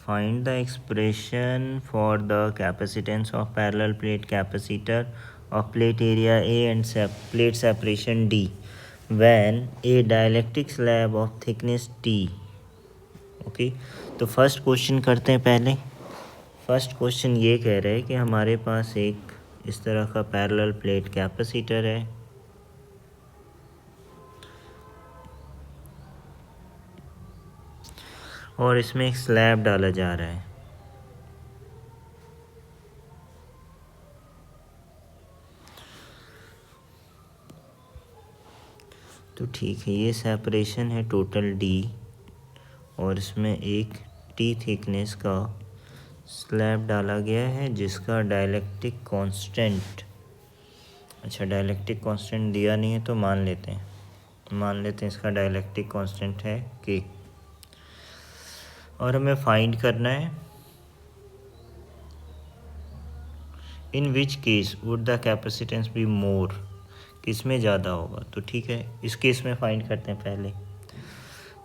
Find the expression for the capacitance of parallel plate capacitor of plate area A and plate separation D when a dielectric slab of thickness T. Okay तो first question करते हैं पहले। First question ये कह रहा है कि हमारे पास एक इस तरह का पैरेलल प्लेट कैपेसिटर है और इसमें एक स्लैब डाला जा रहा है। तो ठीक है, ये सेपरेशन है टोटल डी और इसमें एक टी थिकनेस का स्लैब डाला गया है जिसका डाइलेक्ट्रिक कांस्टेंट, अच्छा डाइलेक्ट्रिक कांस्टेंट दिया नहीं है तो मान लेते हैं इसका डाइलेक्ट्रिक कांस्टेंट है के। और हमें फाइंड करना है in which case would the capacitance be more, किस में ज़्यादा होगा। तो ठीक है, इस केस में फाइंड करते हैं पहले।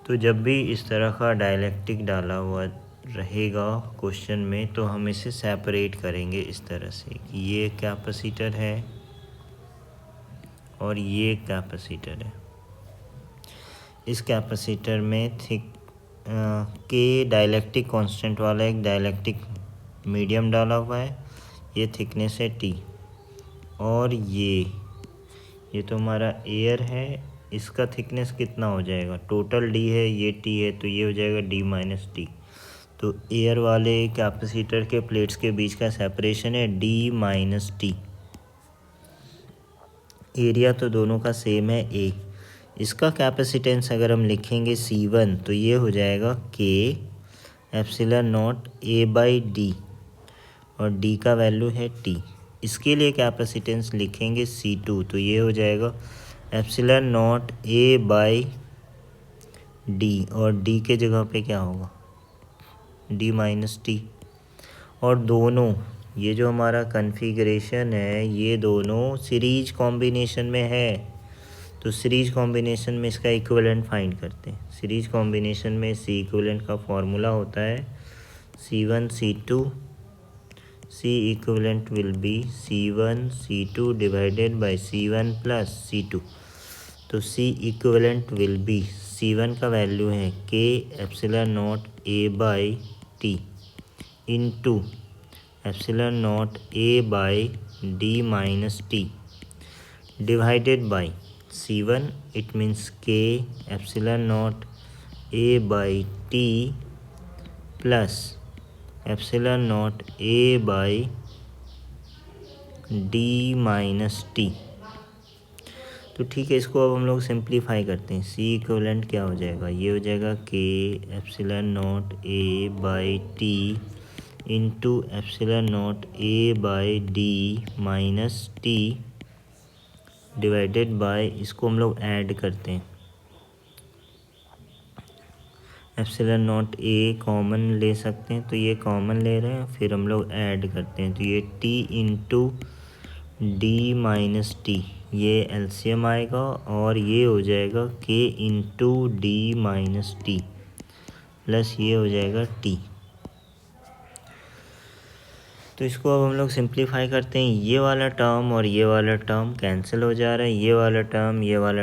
तो जब भी इस तरह का डाइलेक्ट्रिक डाला हुआ रहेगा क्वेश्चन में तो हम इसे सेपरेट करेंगे इस तरह से कि ये कैपेसिटर है और ये कैपेसिटर है। इस कैपेसिटर में के डाइलेक्ट्रिक कांस्टेंट वाला एक डाइलेक्ट्रिक मीडियम डाला हुआ है, ये थिकनेस है टी। और ये तो हमारा एयर है, इसका थिकनेस कितना हो जाएगा, टोटल डी है, ये टी है, तो ये हो जाएगा डी माइनस टी। तो एयर वाले कैपेसिटर के प्लेट्स के बीच का सेपरेशन है डी माइनस टी। एरिया तो दोनों का सेम है ए। इसका कैपेसिटेंस अगर हम लिखेंगे C1 तो ये हो जाएगा के epsilon naught A by D और डी का वैल्यू है टी। इसके लिए कैपेसिटेंस लिखेंगे C2 तो ये हो जाएगा epsilon naught A by D और डी के जगह पे क्या होगा डी माइनस टी। और दोनों ये जो हमारा कॉन्फ़िगरेशन है ये दोनों सीरीज कॉम्बिनेशन में है, तो सीरीज कॉम्बिनेशन में इसका इक्विवेलेंट फाइंड करते हैं। सीरीज कॉम्बिनेशन में सी इक्विवेलेंट का फॉर्मूला होता है C1 C2, C equivalent will be C1 C2 divided by C1 plus C2। तो सी इक्विवेलेंट विल बी C1 का वैल्यू है K epsilon naught A by T into epsilon naught A by D minus T divided by C1 it means K epsilon naught A by T plus epsilon naught A by D minus T। तो ठीक है, इसको अब हम लोग simplify करते हैं। C equivalent क्या हो जाएगा, ये हो जाएगा K epsilon naught A by T into epsilon naught A by D minus T divided by, इसको हम लोग ऐड करते हैं, एप्सिलॉन नॉट ए कॉमन ले सकते हैं तो ये कॉमन ले रहे हैं, फिर हम लोग ऐड करते हैं तो ये T into D minus T, ये एलसीएम आएगा और ये हो जाएगा के into D minus T plus ये हो जाएगा टी। तो इसको अब हम लोग सिंप्लीफाई करते हैं। ये वाला टर्म और ये वाला टर्म कैंसिल हो जा रहा है, ये वाला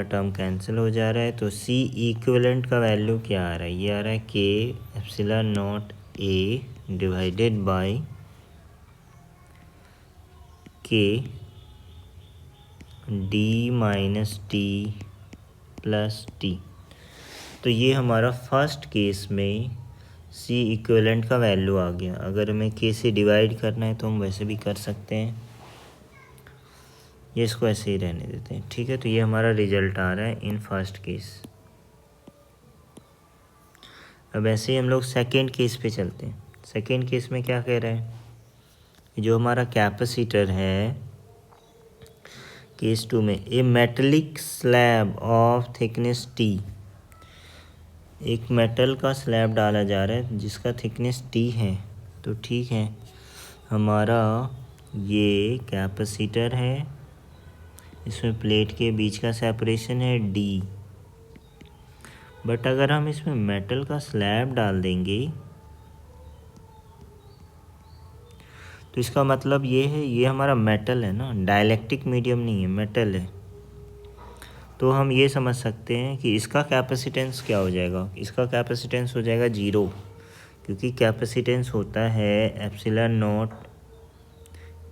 टर्म कैंसिल हो जा रहा है। तो सी इक्विवेलेंट का वैल्यू क्या आ रहा है, ये आ रहा है K epsilon naught A divided by K D minus T plus T. तो ये हमारा फर्स्ट केस में सी इक्विवेलेंट का वैल्यू आ गया। अगर हमें के से डिवाइड करना है तो हम वैसे भी कर सकते हैं, ये इसको ऐसे ही रहने देते हैं। ठीक है, तो ये हमारा रिजल्ट आ रहा है इन फर्स्ट केस। अब ऐसे ही हम लोग सेकेंड केस पे चलते हैं। सेकेंड केस में क्या कह रहा है, जो हमारा कैपेसिटर है केस 2 में a metallic slab of thickness T, एक मेटल का स्लैब डाला जा रहा है जिसका थिकनेस टी है। तो ठीक है, हमारा ये कैपेसिटर है, इसमें प्लेट के बीच का सेपरेशन है डी। बट अगर हम इसमें मेटल का स्लैब डाल देंगे तो इसका मतलब ये है, ये हमारा मेटल है ना, डाइलेक्ट्रिक मीडियम नहीं है, मेटल है। तो हम ये समझ सकते हैं कि इसका कैपेसिटेंस क्या हो जाएगा, इसका कैपेसिटेंस हो जाएगा 0, क्योंकि कैपेसिटेंस होता है एप्सिलॉन नॉट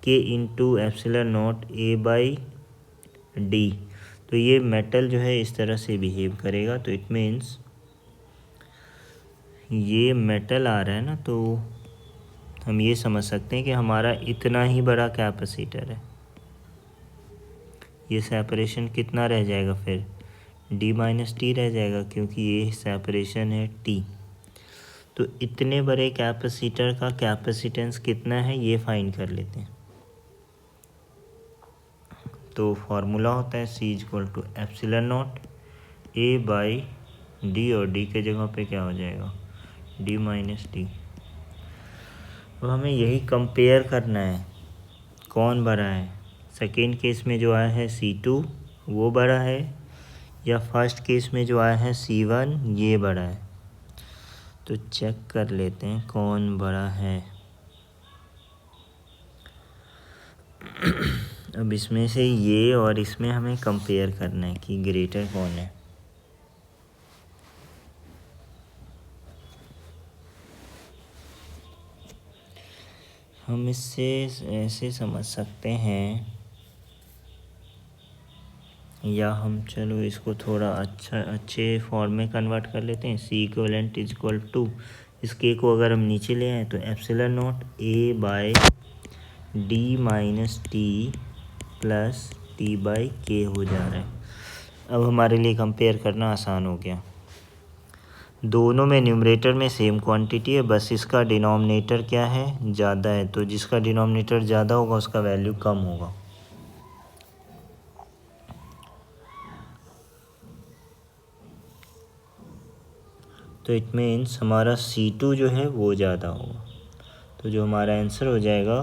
के into epsilon naught A by D. तो ये मेटल जो है इस तरह से बिहेव करेगा, तो इट मीन्स ये मेटल आ रहा है ना, तो हम ये समझ सकते हैं कि हमारा इतना ही बड़ा कैपेसिटर है। ये सेपरेशन कितना रह जाएगा फिर, डी माइनस टी रह जाएगा, क्योंकि ये सेपरेशन है टी। तो इतने बड़े कैपेसिटर का कैपेसिटेंस कितना है ये फाइंड कर लेते हैं। तो फार्मूला होता है C equal to epsilon naught A by D, और डी के जगह पे क्या हो जाएगा, डी माइनस टी। तो हमें यही कंपेयर करना है, कौन बड़ा है, सेकेंड केस में जो आया है C2 वो बड़ा है, या फर्स्ट केस में जो आया है C1 ये बड़ा है। तो चेक कर लेते हैं कौन बड़ा है। अब इसमें से ये और इसमें हमें कंपेयर करना है कि ग्रेटर कौन है। हम इससे ऐसे समझ सकते हैं, या हम चलो इसको थोड़ा अच्छे फॉर्म में कन्वर्ट कर लेते हैं। C equivalent is equal to, इस के को अगर हम नीचे ले आए तो epsilon naught A by D minus T plus T by K हो जा रहा है। अब हमारे लिए कंपेयर करना आसान हो गया। दोनों में न्यूमरेटर में सेम क्वांटिटी है, बस इसका डिनोमिनेटर क्या है, ज़्यादा है। तो जिसका डिनोमिनेटर ज़्यादा होगा उसका वैल्यू कम होगा। तो इट मीन्स हमारा C2 जो है वो ज़्यादा होगा। तो जो हमारा आंसर हो जाएगा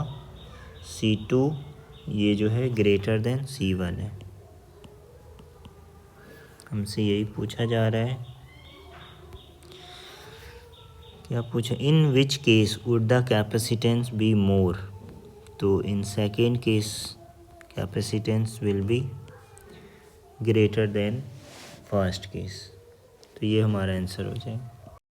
C2 ये जो है ग्रेटर देन C1 है। हमसे यही पूछा जा रहा है। क्या पूछा, in which case would the capacitance be more. तो in second case capacitance will be greater than first case. तो ये हमारा आंसर हो जाएगा।